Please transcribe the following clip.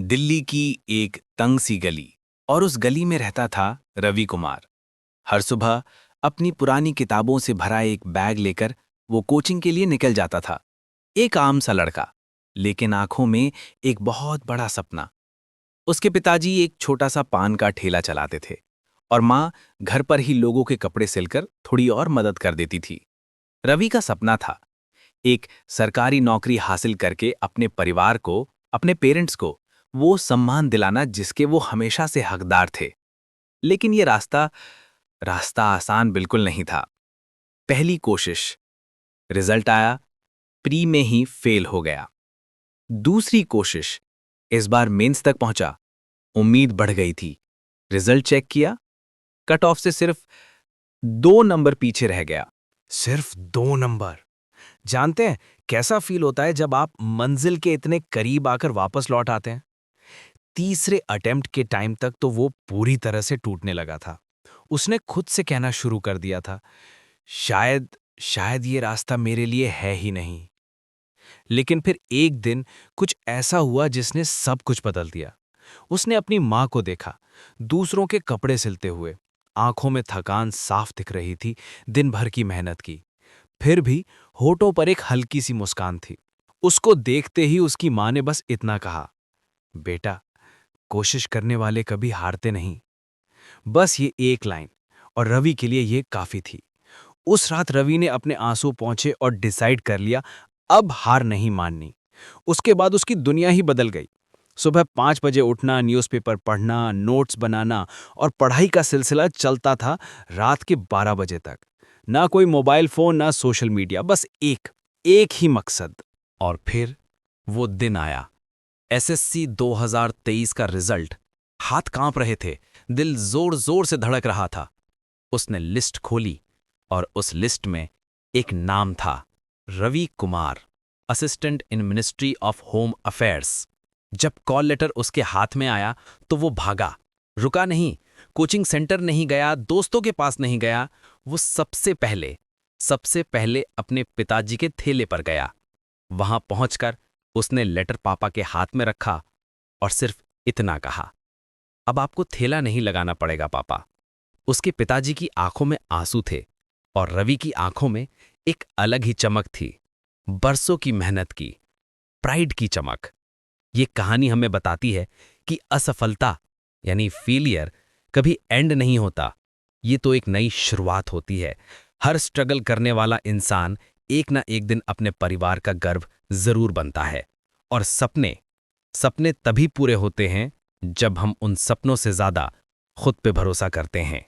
दिल्ली की एक तंग सी गली और उस गली में रहता था रवि कुमार। हर सुबह अपनी पुरानी किताबों से भरा एक बैग लेकर वो कोचिंग के लिए निकल जाता था। एक आम सा लड़का, लेकिन आंखों में एक बहुत बड़ा सपना। उसके पिताजी एक छोटा सा पान का ठेला चलाते थे और माँ घर पर ही लोगों के कपड़े सिलकर थोड़ी और मदद कर देती थी। रवि का सपना था एक सरकारी नौकरी हासिल करके अपने परिवार को, अपने पेरेंट्स को वो सम्मान दिलाना जिसके वो हमेशा से हकदार थे। लेकिन ये रास्ता रास्ता आसान बिल्कुल नहीं था। पहली कोशिश, रिजल्ट आया, प्री में ही फेल हो गया। दूसरी कोशिश, इस बार मेंस तक पहुंचा, उम्मीद बढ़ गई थी। रिजल्ट चेक किया, कट ऑफ से सिर्फ 2 नंबर पीछे रह गया। सिर्फ 2 नंबर। जानते हैं कैसा फील होता है जब आप मंजिल के इतने करीब आकर वापस लौट आते हैं। तीसरे अटेम्प्ट के टाइम तक तो वो पूरी तरह से टूटने लगा था। उसने खुद से कहना शुरू कर दिया था, शायद शायद ये रास्ता मेरे लिए है ही नहीं। लेकिन फिर एक दिन कुछ ऐसा हुआ जिसने सब कुछ बदल दिया। उसने अपनी माँ को देखा, दूसरों के कपड़े सिलते हुए। आंखों में थकान साफ दिख रही थी, दिन भर की मेहनत की। फिर भी होठों पर एक हल्की सी मुस्कान थी। उसको देखते ही उसकी माँ ने बस इतना कहा, बेटा, कोशिश करने वाले कभी हारते नहीं। बस ये एक लाइन, और रवि के लिए ये काफी थी। उस रात रवि ने अपने आंसू पोंछे और डिसाइड कर लिया, अब हार नहीं माननी। उसके बाद उसकी दुनिया ही बदल गई। सुबह 5 बजे उठना, न्यूज़पेपर पढ़ना, नोट्स बनाना और पढ़ाई का सिलसिला चलता था रात के 12 बजे तक। ना कोई मोबाइल फोन, ना सोशल मीडिया, बस एक ही मकसद। और फिर वो दिन आया, एसएससी 2023 का रिजल्ट। हाथ कांप रहे थे, दिल जोर जोर से धड़क रहा था। उसने लिस्ट खोली और उस लिस्ट में एक नाम था, Ravi Kumar, assistant in ministry of home affairs. जब कॉल लेटर उसके हाथ में आया तो वो भागा, रुका नहीं, कोचिंग सेंटर नहीं गया, दोस्तों के पास नहीं गया। वो सबसे पहले अपने पिताजी के ठेले पर गया। वहां पहुंचकर उसने लेटर पापा के हाथ में रखा और सिर्फ इतना कहा, अब आपको ठेला नहीं लगाना पड़ेगा पापा। उसके पिताजी की आंखों में आंसू थे और रवि की आंखों में एक अलग ही चमक थी, बरसों की मेहनत की, प्राइड की चमक। ये कहानी हमें बताती है कि असफलता यानी फेलियर कभी एंड नहीं होता। ये तो एक नई शुरुआत होती है। हर स्ट्रगल करने वाला इंसान एक ना एक दिन अपने परिवार का गर्व जरूर बनता है। और सपने तभी पूरे होते हैं जब हम उन सपनों से ज्यादा खुद पे भरोसा करते हैं।